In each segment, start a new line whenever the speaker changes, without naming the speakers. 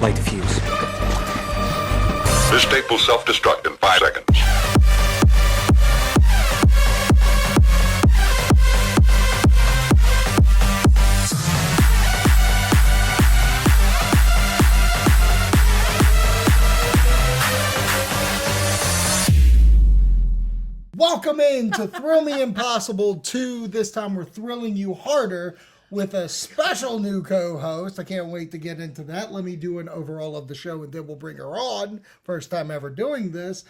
Light the fuse.
This tape will self-destruct in 5 seconds.
Welcome in to Thrill Me Impossible 2. This time we're thrilling you harder with a special new co-host. I can't wait to get into that. Let me do an overall of the show and then we'll bring her on. First time ever doing this.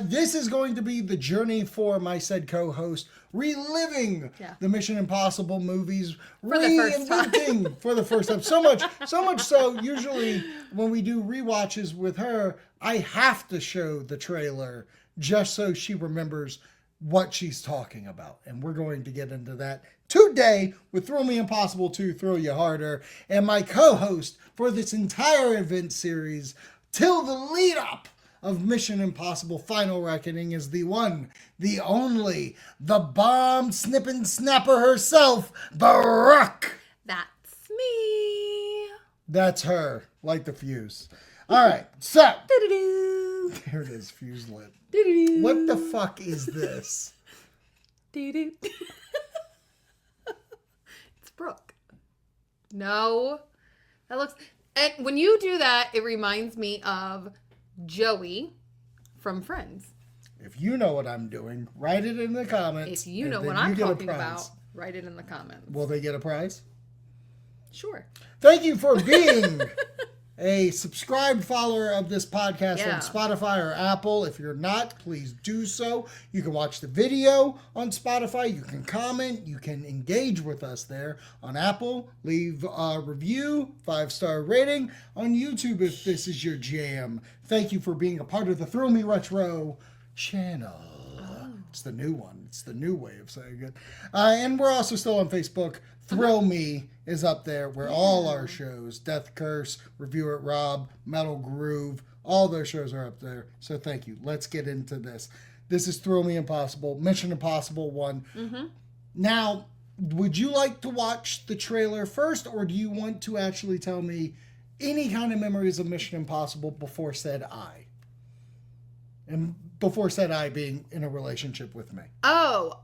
This is going to be the journey for my said co-host, reliving the Mission Impossible movies, reinventing for the first time. So much so, usually when we do rewatches with her, I have to show the trailer just so she remembers what she's talking about. And we're going to get into that today with Thrill Me Impossible 2, Thrill You Harder. And my co-host for this entire event series, till the lead up of Mission Impossible Final Reckoning, is the one, the only, the bomb snipping snapper herself, Brooke.
That's me.
That's her. Light the fuse. All right, so. There it is, fuse lit. What the fuck is this?
It's Brooke. No. That looks... And when you do that, it reminds me of Joey from Friends.
If you know what I'm doing, write it in the comments.
If you know what I'm talking about, write it in the comments.
Will they get a prize?
Sure.
Thank you for being a subscribed follower of this podcast on Spotify or Apple. If you're not, please do so. You can watch the video on Spotify. You can comment. You can engage with us there. On Apple, leave a review, 5-star rating. On YouTube, if this is your jam. Thank you for being a part of the Thrill Me Retro channel. It's the new one. It's the new way of saying it. And we're also still on Facebook. Thrill Me is up there where all our shows, Death Curse, Review It Rob, Metal Groove, all those shows are up there. So thank you. Let's get into this. This is Thrill Me Impossible, Mission Impossible 1. Mm-hmm. Now, would you like to watch the trailer first, or do you want to actually tell me any kind of memories of Mission Impossible before said I? And before said I being in a relationship with me.
Oh,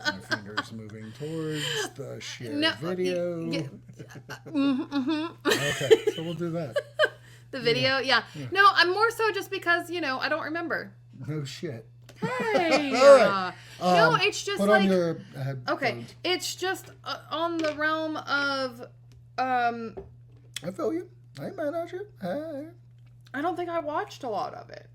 My fingers moving towards the shared video. Okay, so we'll do that.
The video, yeah. No, I'm more so just because, I don't remember.
No shit.
Hey.
All right.
No, it's just
put
like...
on your headphones.
Okay, it's just on the realm of...
I feel you. I ain't mad at you. Hey.
I don't think I watched a lot of it.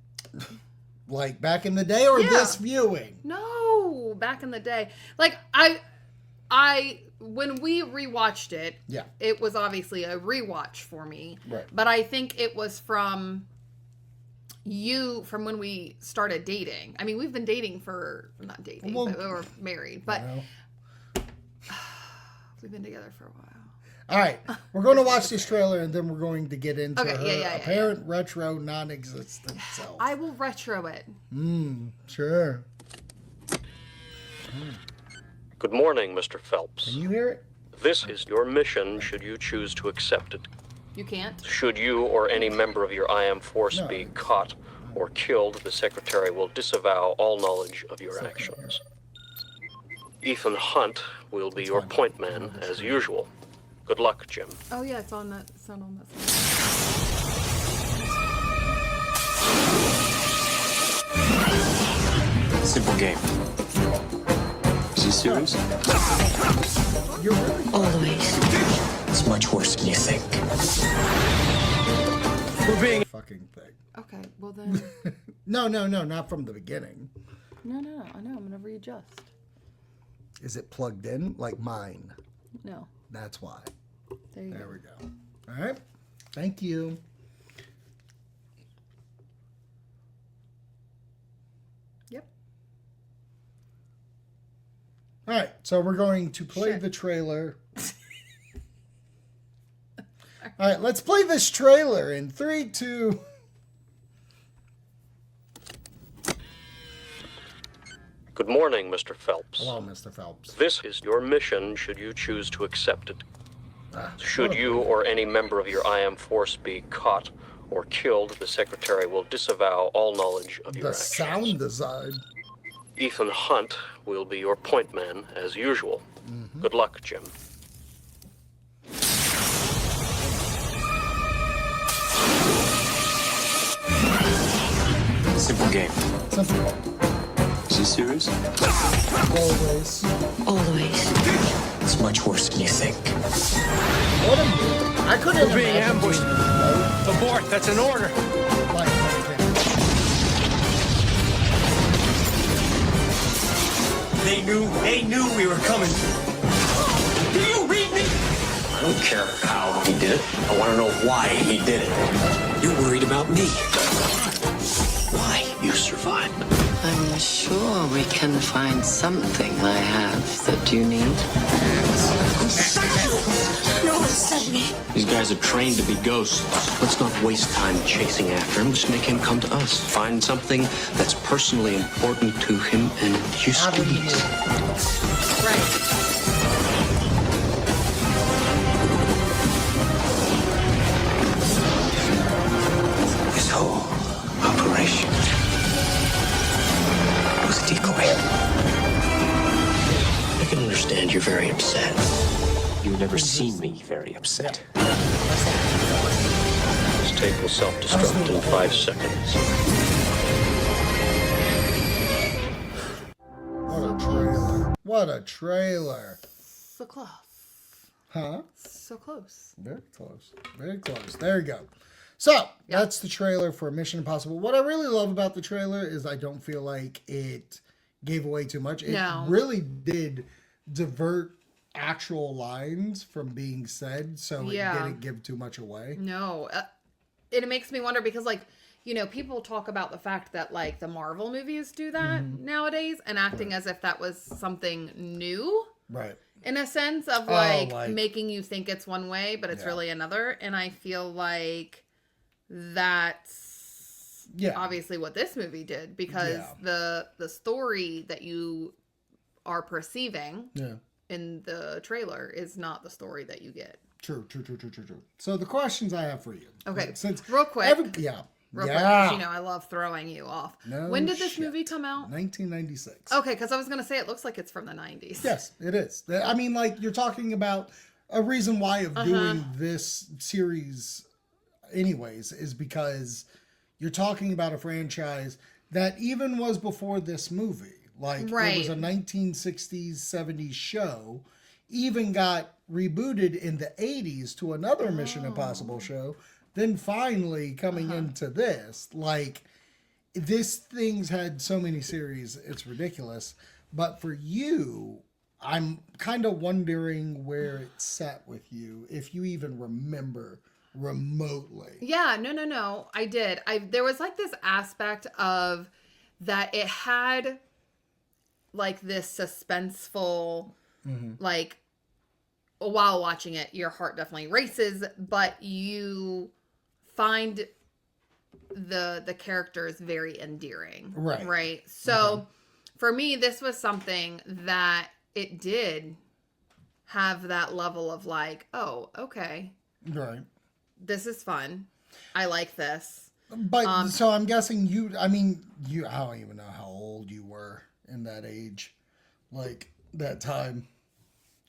Like back in the day or this viewing?
No, back in the day. Like, I when we rewatched it, it was obviously a rewatch for me.
Right.
But I think it was from when we started dating. I mean, we've been dating for, not dating, but we were married. But we've been together for a while.
All right, we're going to watch this trailer and then we're going to get into her apparent retro non-existent self.
I will retro it.
Sure.
Good morning, Mr. Phelps.
Can you hear it?
This is your mission should you choose to accept it.
You can't?
Should you or any member of your IM force be caught or killed, the Secretary will disavow all knowledge of your actions. Ethan Hunt will be your point man, as usual. Good luck, Jim.
Oh, yeah, it's on that. It's not on that side.
Simple game. Is he serious?
Always.
It's much worse than you think. We're being
fucking thing.
Okay, well then.
No, not from the beginning.
No, I know. I'm going to readjust.
Is it plugged in like mine?
No.
That's why.
There
we go. All right. Thank you.
Yep.
All right. So we're going to play the trailer. All right. Let's play this trailer in 3, 2.
Good morning, Mr. Phelps.
Hello, Mr. Phelps.
This is your mission should you choose to accept it. Should
what a-
you or any member of your IM force be caught or killed, the Secretary will disavow all knowledge of your
The
actions.
sound design.
Ethan Hunt will be your point man, as usual. Good luck, Jim.
Simple game.
Simple.
Is he serious?
Always.
Always.
It's much worse than you think.
What a movie. I couldn't
We're being
imagine
ambushed.
being
Abort, that's an order.
like
They knew we were coming. Do you read me?
I don't care how he did it. I want to know why he did it.
You're worried about me.
Why you survived.
I'm sure we can find something I have that you need.
No one sent me.
These guys are trained to be ghosts. Let's not waste time chasing after him. Let's make him come to us. Find something that's personally important to him and you squeeze.
Right.
This whole operation was a decoy. I can understand you're very upset. You've never seen me very upset.
This tape will self-destruct in 5 seconds.
What a trailer. What a trailer.
So close.
Huh?
So close.
Very close. Very close. There you go. So, that's the trailer for Mission Impossible. What I really love about the trailer is I don't feel like it gave away too much. It really did divert actual lines from being said, so it didn't give too much away.
No. It makes me wonder because, like, you know, people talk about the fact that, like, the Marvel movies do that nowadays and acting as if that was something new.
Right.
In a sense of, like making you think it's one way, but it's really another. And I feel like that's obviously what this movie did because the story that you are perceiving in the trailer is not the story that you get.
True. So the questions I have for you.
Okay,
Since
real quick.
Real quick, 'cause,
you know, I love throwing you off.
No
when did this
shit.
movie come out?
1996.
Okay, because I was going to say it looks like it's from the 90s.
Yes, it is. I mean, like, you're talking about a reason why of doing this series anyways is because you're talking about a franchise that even was before this movie. Like, it was a 1960s, 70s show, even got rebooted in the 80s to another Mission Impossible show, then finally coming into this. Like, this thing's had so many series, it's ridiculous. But for you, I'm kind of wondering where it's set with you, if you even remember remotely.
Yeah, no. I did. There was like this aspect of that it had like this suspenseful, like while watching it, your heart definitely races, but you find the characters very endearing. Right. So for me, this was something that it did have that level of like, oh, okay.
Right.
This is fun. I like this.
But so I'm guessing I don't even know how old you were in that age, like that time.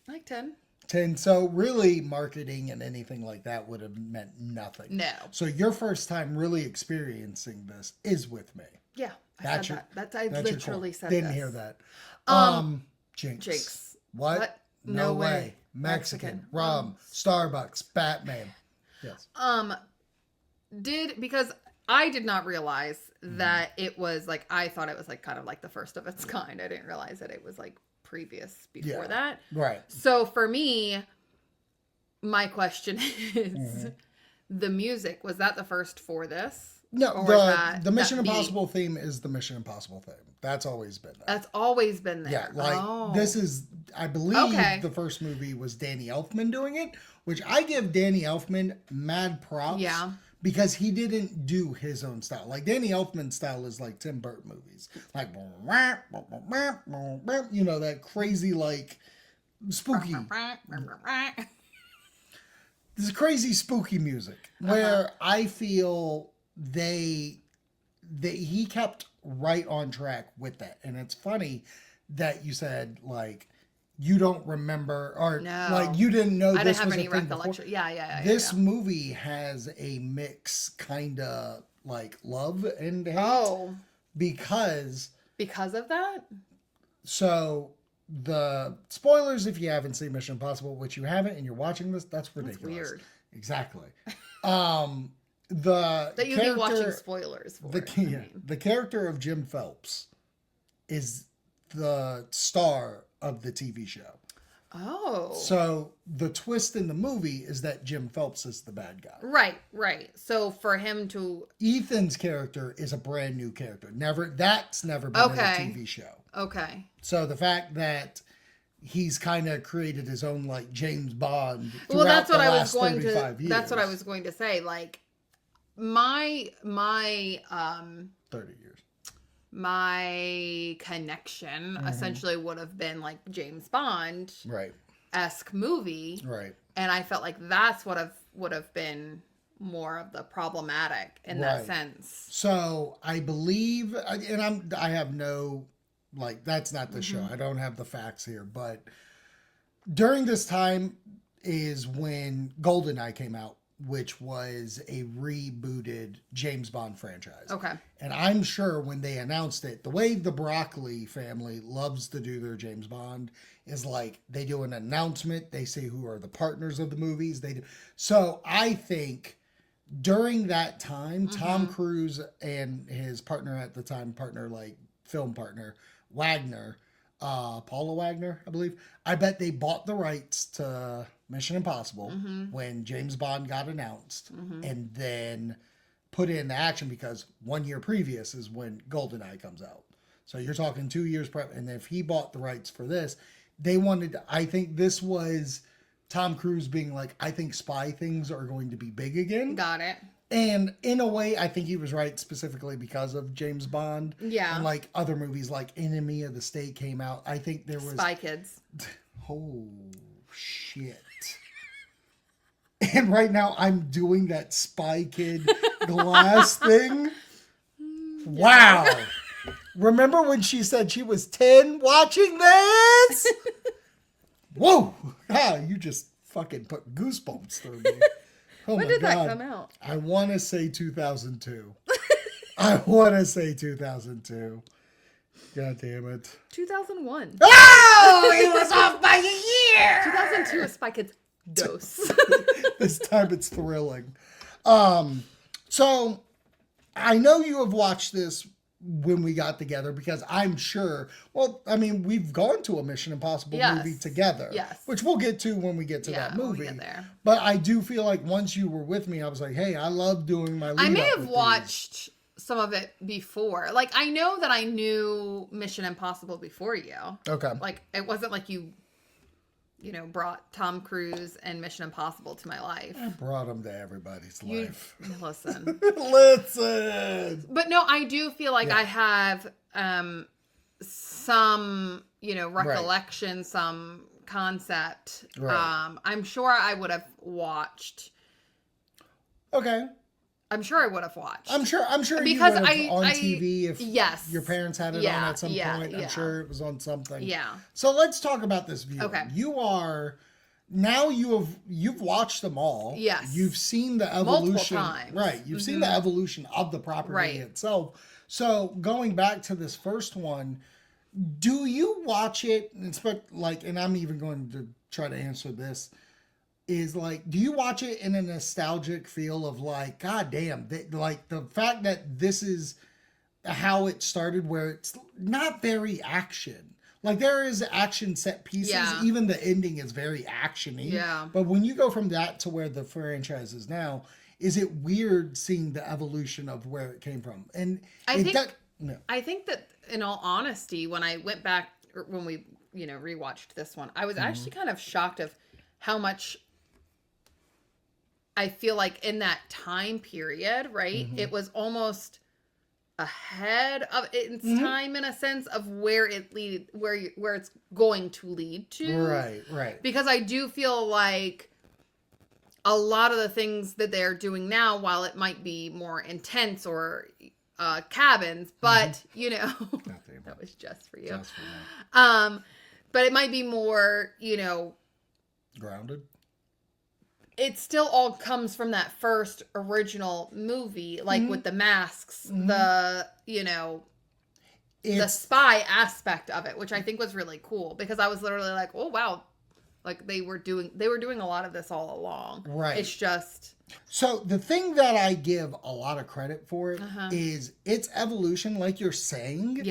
Like 10.
10. So really marketing and anything like that would have meant nothing.
No.
So your first time really experiencing this is with me.
Yeah.
That's
said
your,
that. I
that's
literally
your call.
said
Didn't
this.
hear that. Jinx.
Jinx.
What?
No way.
way. Mexican. Rum. Starbucks. Batman. Yes.
Because I did not realize that it was like, I thought it was like kind of like the first of its kind. I didn't realize that it was like previous before that.
Right.
So for me, my question is the music, was that the first for this?
No,
Or
the Mission
that beat?
Impossible theme is the Mission Impossible theme. That's always been there.
That's always been there.
Yeah, like this is, I believe the first movie was Danny Elfman doing it, which I give Danny Elfman mad props.
Yeah.
because he didn't do his own style. Like Danny Elfman's style is like Tim Burton movies, like you know, that crazy like spooky, this crazy spooky music. Where I feel he kept right on track with that, and it's funny that you said like you don't remember or like you didn't know
I
this
didn't have
was
any
a thing
recollection.
before.
Yeah.
This movie has a mix kind of like love and hate.
Oh.
Because
of that?
So the spoilers, if you haven't seen Mission Impossible, which you haven't and you're watching this, that's ridiculous.
That's weird.
Exactly.
That you'd be watching spoilers for
the character of Jim Phelps is the star of the TV show.
Oh.
So the twist in the movie is that Jim Phelps is the bad guy.
Right. So for him to...
Ethan's character is a brand new character. That's never been in a TV show.
Okay.
So the fact that he's kind of created his own like James Bond throughout
well, that's what
the
I was
last
going
35
to.
years.
That's what I was going to say. Like my
30 years.
My connection essentially would have been like James Bond esque movie,
right?
And I felt like that's what would have been more of the problematic in that sense.
So I believe, and I have no like that's not the show. I don't have the facts here, but during this time is when GoldenEye came out, which was a rebooted James Bond franchise.
Okay.
And I'm sure when they announced it, the way the Broccoli family loves to do their James Bond is like they do an announcement, they say who are the partners of the movies. They do. So I think during that time, Tom Cruise and his partner at the time, film partner, Wagner, Paula Wagner, I believe. I bet they bought the rights to Mission Impossible when James Bond got announced and then put it into action because 1 year previous is when GoldenEye comes out. So you're talking 2 years prep. And if he bought the rights for this, I think this was Tom Cruise being like, I think spy things are going to be big again.
Got it.
And in a way, I think he was right specifically because of James Bond.
Yeah.
And like other movies like Enemy of the State came out. I think there was...
Spy Kids.
Oh, shit. And right now I'm doing that Spy Kid glass thing. Wow. Remember when she said she was 10 watching this? Whoa. Ah, you just fucking put goosebumps through me. Oh
when did that come out?
I want to say 2002. I want to say 2002. God damn it.
2001.
Oh, he was off by a year.
2002 is Spy Kids Dose.
This time it's thrilling. So I know you have watched this when we got together because I'm sure, well, I mean, we've gone to a Mission Impossible movie together, which we'll get to when we get to that movie.
We'll get there.
But I do feel like once you were with me, I was like, hey, I love doing my lead
I may have watched some of it before. Like, I know that I knew Mission Impossible before you.
Okay.
Like, it wasn't like you brought Tom Cruise and Mission Impossible to my life.
I brought them to everybody's life.
Listen.
Listen.
But no, I do feel like I have some, recollection, some concept.
Right.
I'm sure I would have watched.
Okay.
I'm sure I would have watched.
I'm sure
because
you would have on TV if
your
parents had it on at some point. I'm sure it was on something.
Yeah.
So let's talk about this view.
Okay.
You've watched them all.
Yes.
You've seen the evolution.
Multiple times.
Right. You've seen the evolution of the property itself. So going back to this first one, do you watch it and I'm even going to try to answer this. Is like, do you watch it in a nostalgic feel of like, God damn, like the fact that this is how it started, where it's not very action. Like there is action set pieces.
Yeah.
Even the ending is very actiony.
Yeah.
But when you go from that to where the franchise is now, is it weird seeing the evolution of where it came from? And
I think that in all honesty, when I went back, or when we, rewatched this one, I was actually kind of shocked of how much I feel like in that time period, right,
Mm-hmm.
it was almost ahead of its time in a sense of where it's going to lead to.
Right.
Because I do feel like a lot of the things that they're doing now, while it might be more intense or cabins, but you know, that was just for you.
Just for me.
But it might be more, you know,
Grounded.
it still all comes from that first original movie, like with the masks, the, you know, the spy aspect of it, which I think was really cool because I was literally like, oh wow, like they were doing a lot of this all along.
Right.
It's just.
So the thing that I give a lot of credit for it is its evolution, like you're saying,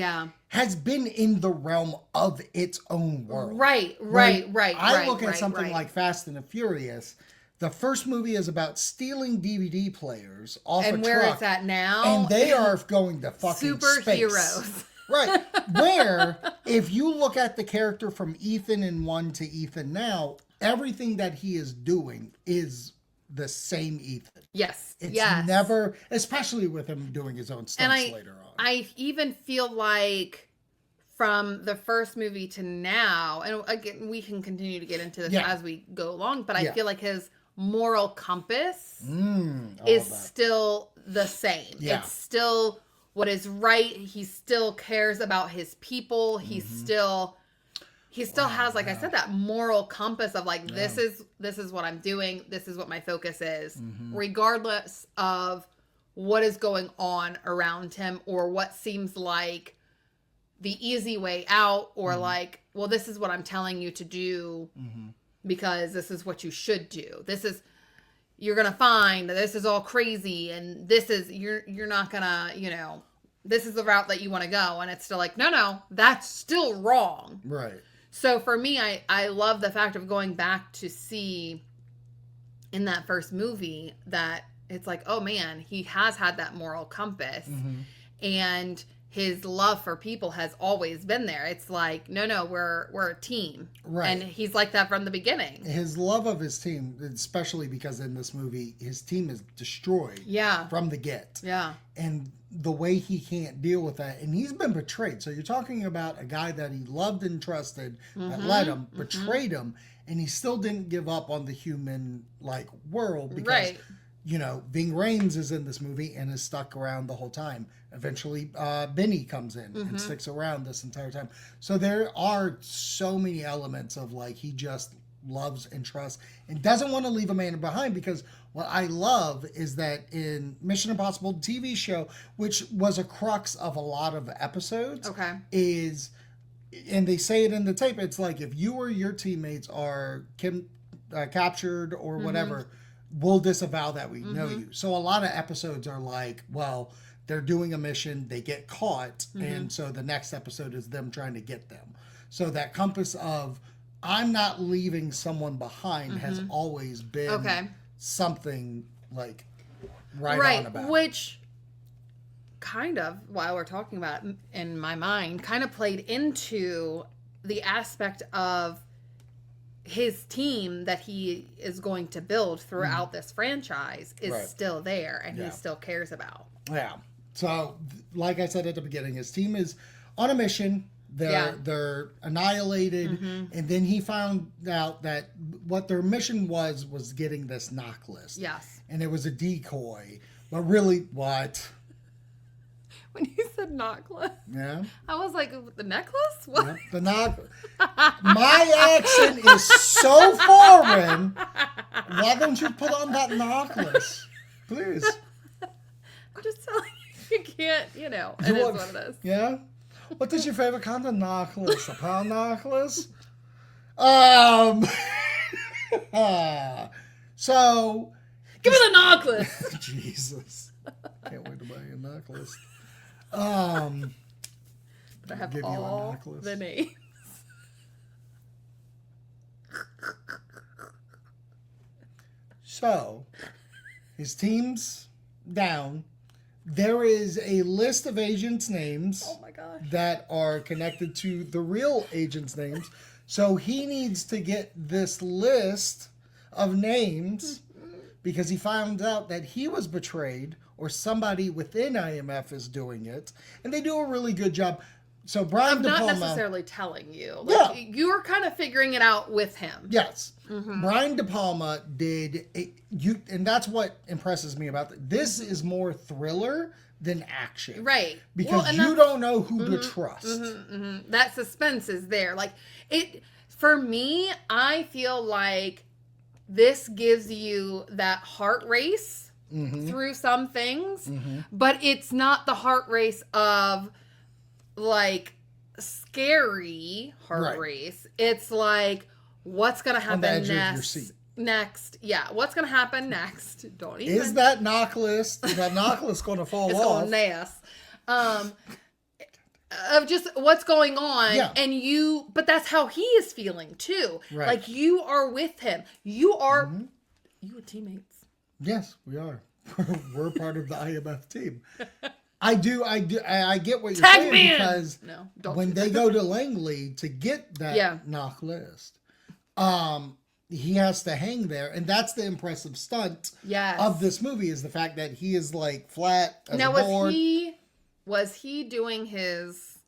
has been in the realm of its own world.
Right.
I look at something like Fast and the Furious. The first movie is about stealing DVD players off a truck.
And where it's at now.
And they are going to fucking
superheroes.
space. Right. Where, if you look at the character from Ethan in 1 to Ethan now, everything that he is doing is the same Ethan.
Yes.
It's
yes.
never, especially with him doing his own stunts later on.
I even feel like from the first movie to now, and again, we can continue to get into this as we go along, but I feel like his moral compass is still the same.
Yeah.
It's still what is right. He still cares about his people. He still has, like I said, that moral compass of like, this is what I'm doing. This is what my focus is, regardless of what is going on around him or what seems like the easy way out or like, well, this is what I'm telling you to do because this is what you should do. You're going to find that this is all crazy and this is, you're not going to, you know, this is the route that you want to go. And it's still like, no, that's still wrong.
Right.
So for me, I love the fact of going back to see in that first movie that it's like, oh man, he has had that moral compass and his love for people has always been there. It's like, no, we're a team.
Right.
And he's like that from the beginning.
His love of his team, especially because in this movie, his team is destroyed from the get.
Yeah.
And the way he can't deal with that, and he's been betrayed. So you're talking about a guy that he loved and trusted, that led him, betrayed him, and he still didn't give up on the human like world because you know, Ving Rhames is in this movie and is stuck around the whole time. Eventually, Benny comes in and sticks around this entire time. So there are so many elements of like he just loves and trusts and doesn't want to leave a man behind, because what I love is that in Mission Impossible TV show, which was a crux of a lot of episodes, is, and they say it in the tape, it's like if you or your teammates are captured or whatever, we'll disavow that we know you. So a lot of episodes are like, well, they're doing a mission, they get caught, and so the next episode is them trying to get them. So that compass of I'm not leaving someone behind has always been something like right on about.
Which kind of, while we're talking about it, in my mind, kind of played into the aspect of his team that he is going to build throughout this franchise is still there and he still cares about.
Yeah. So, like I said at the beginning, his team is on a mission. They're annihilated, and then he found out that what their mission was getting this knock list.
Yes.
And it was a decoy. But really, what?
When you said necklace, I was like, the necklace? What?
Yeah, the knock. My accent is so foreign. Why don't you put on that necklace, please?
I'm just telling you, you can't. You know, it is what it is.
Yeah. What is your favorite kind of necklace? A pearl necklace? So.
Give me the necklace.
Jesus. Can't wait to buy you a necklace.
But I have
give
all
you a necklace.
the names.
So, his team's down. There is a list of agents' names that are connected to the real agents' names. So he needs to get this list of names because he found out that he was betrayed or somebody within IMF is doing it. And they do a really good job. So Brian De Palma...
Not necessarily telling you. Like, you're kind of figuring it out with him.
Yes. Brian De Palma did... and that's what impresses me about it. This is more thriller than action.
Right.
Because you don't know who to trust.
That suspense is there. Like, for me, I feel like this gives you that heart race through some things, but it's not the heart race of, like, scary heart race. It's like, what's going to happen next? Yeah, what's going to happen next? Don't even...
Is that knock list going to fall
it's
off?
It's going nass. Of just what's going on, and but that's how he is feeling too.
Right.
Like, you are with him. You are teammates.
Yes, we are. We're part of the IMF team. I get what you're saying because when they go to Langley to get that knock list, he has to hang there, and that's the impressive stunt of this movie is the fact that he is like flat as a board.
Was he doing his...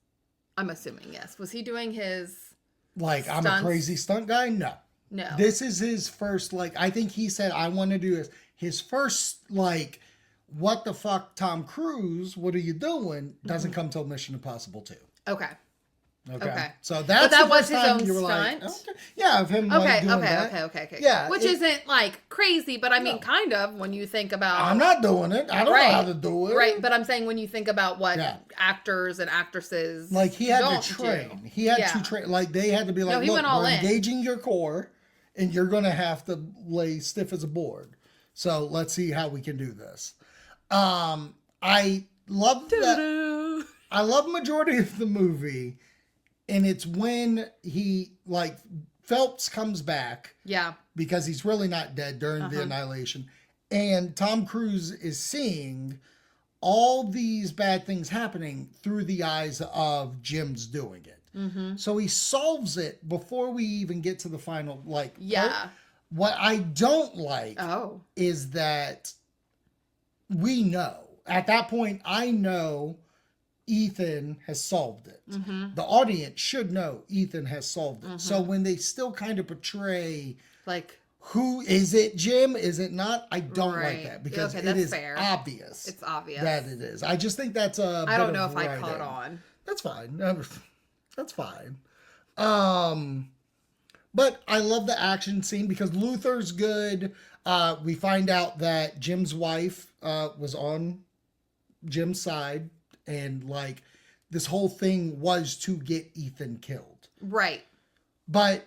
I'm assuming, yes. Was he doing his...
Like, stunts? I'm a crazy stunt guy? No. This is his first, like, I think he said, I want to do this. His first, like, what the fuck, Tom Cruise, what are you doing? Doesn't come till Mission Impossible 2.
Okay.
So that's
that
the
was
first
his
time
own
you were
stunt?
like, okay. Yeah, of him like, doing that.
Okay.
Yeah.
Which isn't, like, crazy, but I mean, kind of, when you think about...
I'm not doing it. I don't know how to do it.
Right, but I'm saying when you think about what actors and actresses
like, he had to train. He had to train. Like, they had to be like, look, we're engaging your core, and you're going to have to lay stiff as a board. So let's see how we can do this. I love that. I love majority of the movie, and it's when he, like, Phelps comes back.
Yeah.
Because he's really not dead during the annihilation. And Tom Cruise is seeing all these bad things happening through the eyes of Jim's doing it. So he solves it before we even get to the final, like... What I don't like is that we know. At that point, I know Ethan has solved it. The audience should know Ethan has solved it. So when they still kind of portray... Like... Who is it, Jim? Is it not? I don't like that because it is obvious.
It's obvious
that it is. I just think that's a...
I don't know if I caught on.
That's fine. That's fine. But I love the action scene because Luther's good. We find out that Jim's wife was on Jim's side, and like this whole thing was to get Ethan killed.
Right.
But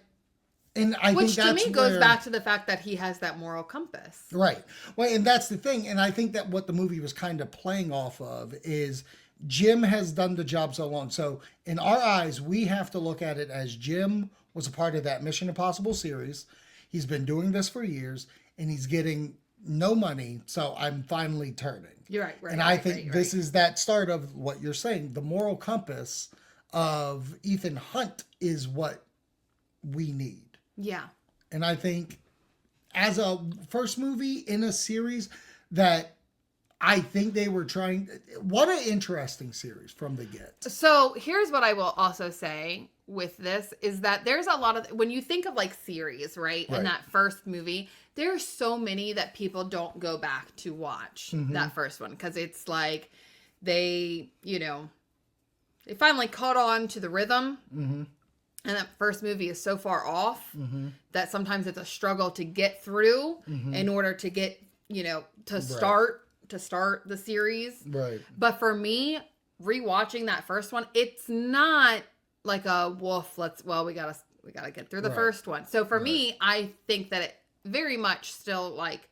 and I think that's
to me goes back to the fact that he has that moral compass.
Right. Well, and that's the thing. And I think that what the movie was kind of playing off of is Jim has done the job so long. So in our eyes, we have to look at it as Jim was a part of that Mission Impossible series. He's been doing this for years, and he's getting no money, so I'm finally turning.
You're right.
And I think this is that start of what you're saying. The moral compass of Ethan Hunt is what we need.
Yeah.
And I think as a first movie in a series that I think they were trying... What an interesting series from the get.
So here's what I will also say with this is that there's a lot of... When you think of like series, right? In that first movie, there's so many that people don't go back to watch that first one. Because it's like they, they finally caught on to the rhythm. And that first movie is so far off that sometimes it's a struggle to get through in order to get, to start the series.
Right.
But for me, rewatching that first one, it's not like a wolf. We gotta get through the first one. So for me, I think that it very much still like,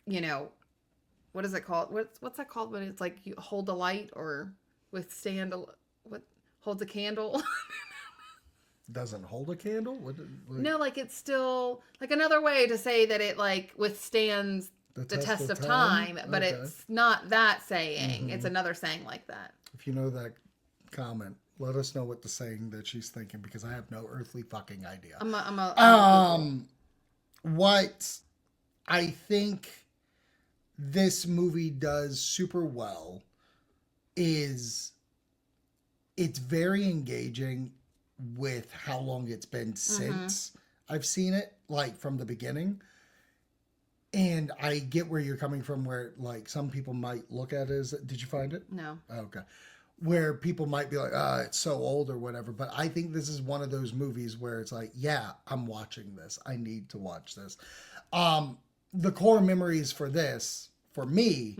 what is it called? What's that called when it's like you hold a light or withstand what holds a candle?
Doesn't hold a candle?
No, like it's still like another way to say that it like withstands the test of time, but it's not that saying. It's another saying like that.
If you know that, comment. Let us know what the saying that she's thinking because I have no earthly fucking idea.
What
I think this movie does super well is it's very engaging with how long it's been since I've seen it, like from the beginning. And I get where you're coming from, where like some people might look at it as, did you find it?
No.
Okay. Where people might be like, it's so old or whatever. But I think this is one of those movies where it's like, yeah, I'm watching this. I need to watch this. The core memories for this, for me,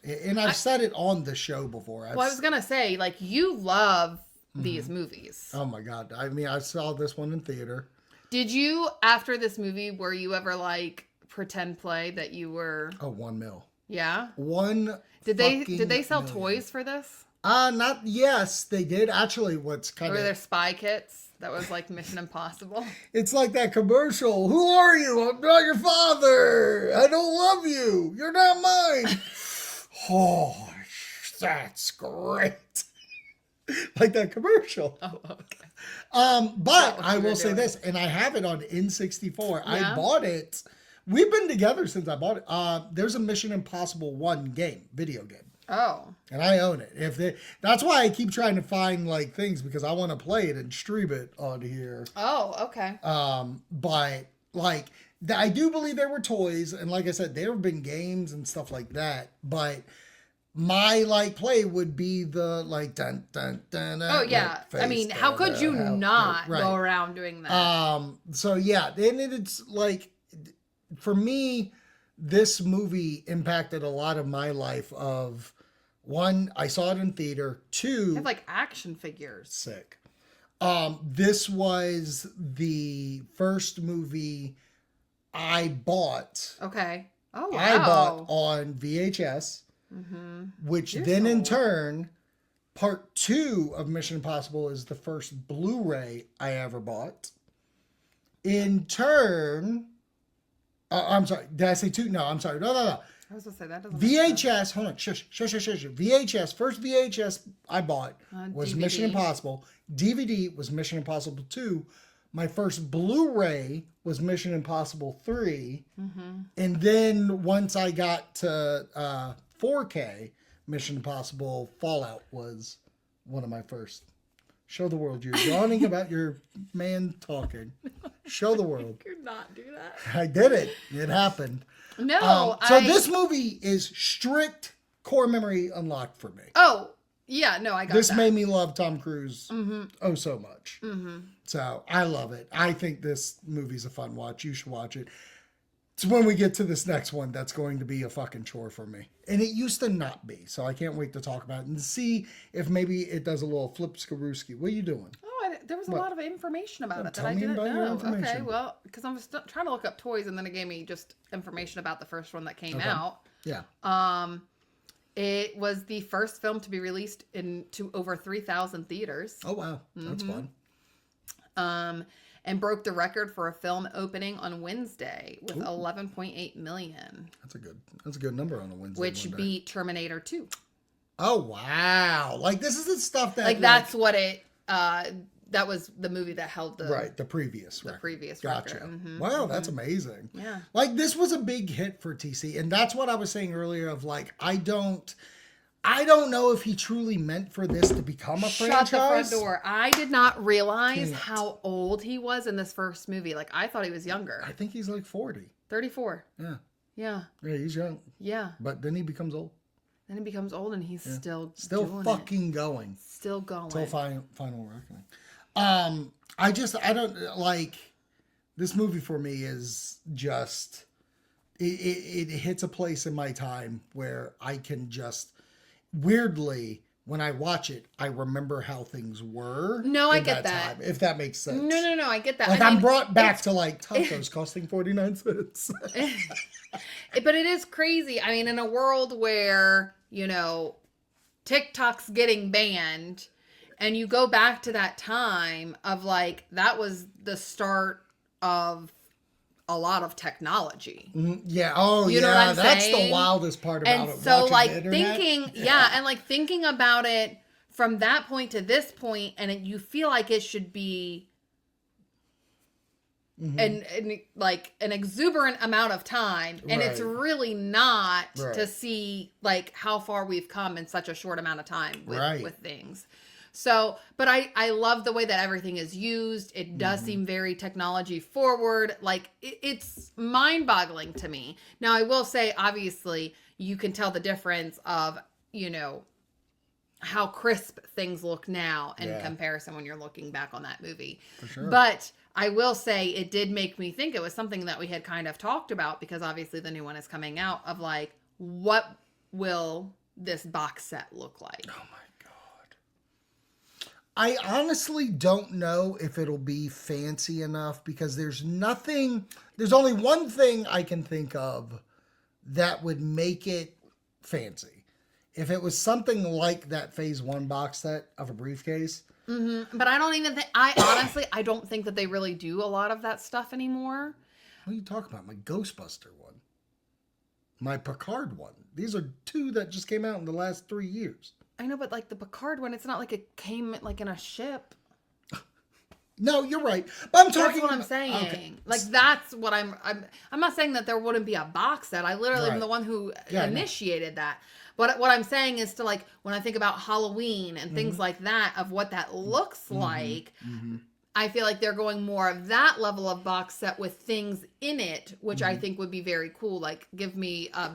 and I've said it on the show before.
Well, I was going to say, like, you love these movies.
Oh my God. I mean, I saw this one in theater.
Did you, after this movie, were you ever like pretend play that you were?
Oh, $1 million.
Yeah.
Did
they sell toys for this?
Yes, they did. Actually, what's kind
Or
of...
were there spy kits that was like Mission Impossible?
It's like that commercial. Who are you? I'm not your father. I don't love you. You're not mine. Oh, that's great. Like that commercial.
Oh, okay.
But I will say this, and I have it on N64.
Yeah?
I bought it. We've been together since I bought it. There's a Mission Impossible 1 video game.
Oh.
And I own it. That's why I keep trying to find like things, because I want to play it and stream it on here.
Oh, okay.
But like I do believe there were toys, and like I said, there have been games and stuff like that. But my like play would be the like dun dun dun.
Oh yeah. I mean, how could you not go around doing that?
So yeah, and it's like, for me, this movie impacted a lot of my life. Of one, I saw it in theater. Two,
I have like action figures.
Sick. This was the first movie I bought.
Okay. Oh wow.
I bought on VHS, which then in turn, part 2 of Mission Impossible is the first Blu-ray I ever bought. In turn, I'm sorry. Did I say 2? No, I'm sorry. No.
I was gonna say that doesn't.
VHS. Hold on. Shush. VHS. First VHS I bought was
DVD.
Mission Impossible. DVD was Mission Impossible 2. My first Blu-ray was Mission Impossible 3. And then once I got to 4K, Mission Impossible Fallout was one of my first. Show the world. You're yawning about your man talking. Show the world.
You could not do that.
I did it. It happened.
No.
So this movie is strict core memory unlocked for me.
Oh, yeah. No, I got
This
that.
made me love Tom Cruise oh so much. So I love it. I think this movie's a fun watch. You should watch it. It's when we get to this next one that's going to be a fucking chore for me. And it used to not be. So I can't wait to talk about it and see if maybe it does a little flip skabrooski. What are you doing?
Oh, there was a lot of information about it that I
tell me
didn't
about your
know.
information.
Okay, well, because I was trying to look up toys, and then it gave me just information about the first one that came out.
Yeah.
It was the first film to be released into over 3,000 theaters.
Oh, wow. That's fun.
And broke the record for a film opening on Wednesday with 11.8 million.
That's a good number on a Wednesday.
Which beat Terminator 2.
Oh, wow. Like, this is the stuff that...
Like, that's what it... that was the movie that held the...
the previous record.
Gotcha. Record.
Wow, that's amazing.
Yeah.
Like, this was a big hit for TC. And that's what I was saying earlier of, like, I don't know if he truly meant for this to become a franchise.
Shut the front door. I did not realize how old he was in this first movie. Like, I thought he was younger.
I think he's like 40.
34.
Yeah.
Yeah.
Yeah, he's young.
Yeah.
But then he becomes old.
Then he becomes old and he's still doing
fucking going.
Still going.
Till final reckoning. I don't like this movie. For me is just it hits a place in my time where I can just weirdly, when I watch it, I remember how things were.
No, I get that.
Time, if that makes sense.
No, I get that.
Like, I'm brought back to like tacos costing 49 cents.
But it is crazy. I mean, in a world where, TikTok's getting banned, and you go back to that time of like, that was the start of a lot of technology.
Yeah. Oh,
you know what I'm
that's
saying?
The wildest part about it.
And so, like,
the internet.
thinking about it from that point to this point, and you feel like it should be and like an exuberant amount of time, and it's really not to see like how far we've come in such a short amount of time with things. So, but I love the way that everything is used. It does seem very technology forward. Like it's mind-boggling to me. Now, I will say, obviously, you can tell the difference of, you know, how crisp things look now in comparison when you're looking back on that movie. For sure. But I will say it did make me think it was something that we had kind of talked about, because obviously the new one is coming out, of like, what will this box set look like? Oh my
I honestly don't know if it'll be fancy enough, because there's only one thing I can think of that would make it fancy. If it was something like that Phase 1 box set of a briefcase.
Mm-hmm. But I don't even think, I don't think that they really do a lot of that stuff anymore.
What are you talking about? My Ghostbuster one. My Picard one. These are two that just came out in the last 3 years.
I know, but like the Picard one, it's not like it came like in a ship.
No, you're right. But I'm talking.
That's what I'm saying. Okay. Like that's what I'm not saying that there wouldn't be a box set. I literally am the one who initiated that. But what I'm saying is to, like, when I think about Halloween and things like that, of what that looks like, I feel like they're going more of that level of box set with things in it, which I think would be very cool. Like, give me a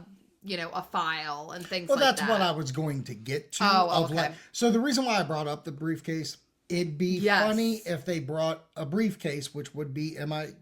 file and things like that. Well, that's
what I was going to get to. Oh, okay. So the reason why I brought up the briefcase, it'd be funny if they brought a briefcase, which would be MIF.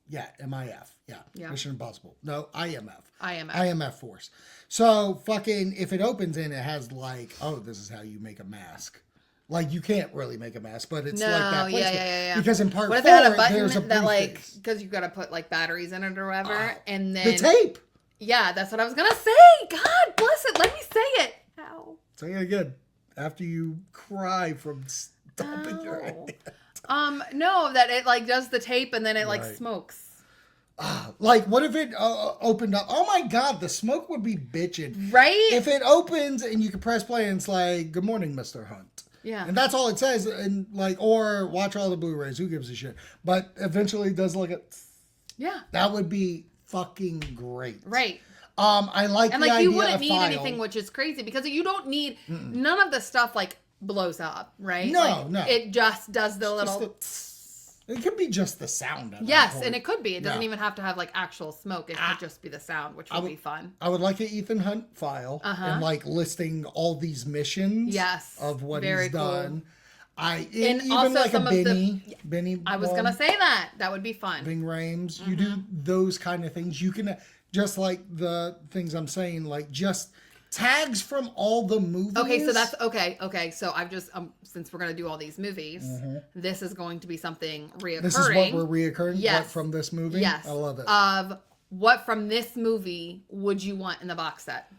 Yeah. Mission Impossible. No, IMF Force. So fucking, if it opens and it has like, oh, this is how you make a mask. Like, you can't really make a mask, but it's like that placement. Yeah. Because in part 4, there's a briefcase. That, like,
because you've got to put like batteries in it or whatever, and then
the tape.
Yeah, that's what I was gonna say. God bless it. Let me say it. Ow.
Say it again. After you cry from stomping your head.
No, that it like does the tape and then it like smokes.
Like, what if it opened up? Oh my God, the smoke would be bitching.
Right?
If it opens and you can press play and it's like, "Good morning, Mr. Hunt."
Yeah.
And that's all it says, and like, or watch all the Blu-rays. Who gives a shit? But eventually it does like a.
Yeah.
That would be fucking great.
Right.
I like
and
the
like
idea
you wouldn't
of
need
file.
anything, which is crazy, because you don't need none of the stuff like blows up, right?
No.
It just does the little.
It could be just the sound.
Yes, and it could be. It doesn't even have to have like actual smoke. It could just be the sound, which would be fun.
I would like an Ethan Hunt file and like listing all these missions.
Yes,
of what
very
he's done.
Cool.
And
even
also
like
some a Benny.
I was gonna say that would be fun.
Bing Rames. You do those kind of things. You can just like the things I'm saying, like just tags from all the movies.
Okay, so that's okay. So I've just since we're gonna do all these movies, this is going to be something reoccurring.
This is what we're reoccurring.
Yes,
what from this movie.
Yes,
I love it.
Of what from this movie would you want in the box set?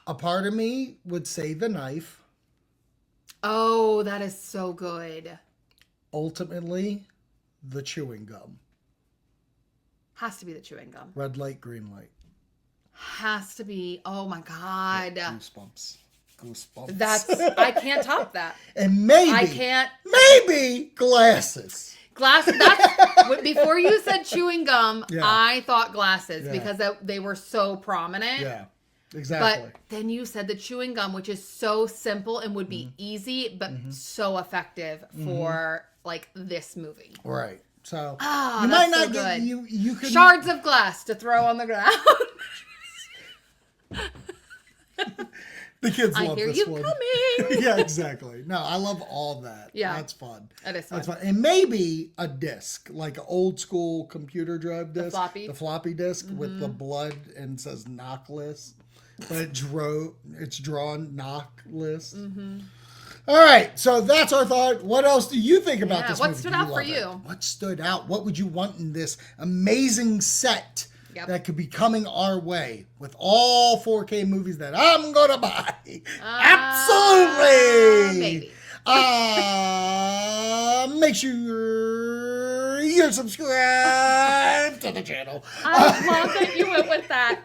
A part of me would say the knife.
Oh, that is so good.
Ultimately, the chewing gum.
Has to be the chewing gum.
Red light, green light.
Has to be. Oh my God.
Yeah, goosebumps.
I can't top that.
And maybe glasses.
That's before you said chewing gum, I thought glasses because they were so prominent.
Yeah. Exactly.
But then you said the chewing gum, which is so simple and would be easy, but so effective for like this movie.
Right. So you might not get you could
shards of glass to throw on the ground.
The kids love this one.
I hear you coming.
Yeah, exactly. No, I love all that. Yeah. That's fun.
That is fun.
That's fun. And maybe a disc, like an old school computer drive disc. The floppy disc with the blood and says knock list. But it's drawn knock list. All right, so that's our thought. What else do you think about this movie?
What stood out for you?
What stood out? What would you want in this amazing set that could be coming our way with all 4K movies that I'm going to buy? Absolutely!
Maybe.
Make sure you're subscribed to the channel.
I love that you went with that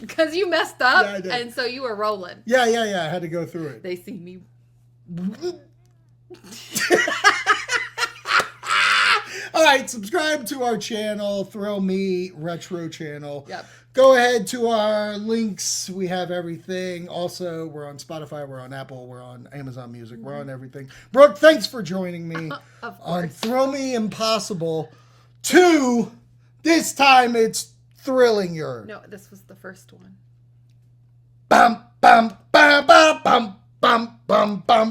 because you messed up, and so you were rolling.
Yeah. I had to go through it.
They see me.
right, subscribe to our channel, Thrill Me Retro channel.
Yep.
Go ahead to our links. We have everything. Also, we're on Spotify, we're on Apple, we're on Amazon Music, we're on everything. Brooke, thanks for joining me on Thrill Me Impossible 2. This time it's Thrilling Your.
No, this was the first one.
Bum, bum, bum, bum, bum, bum, bum, bum.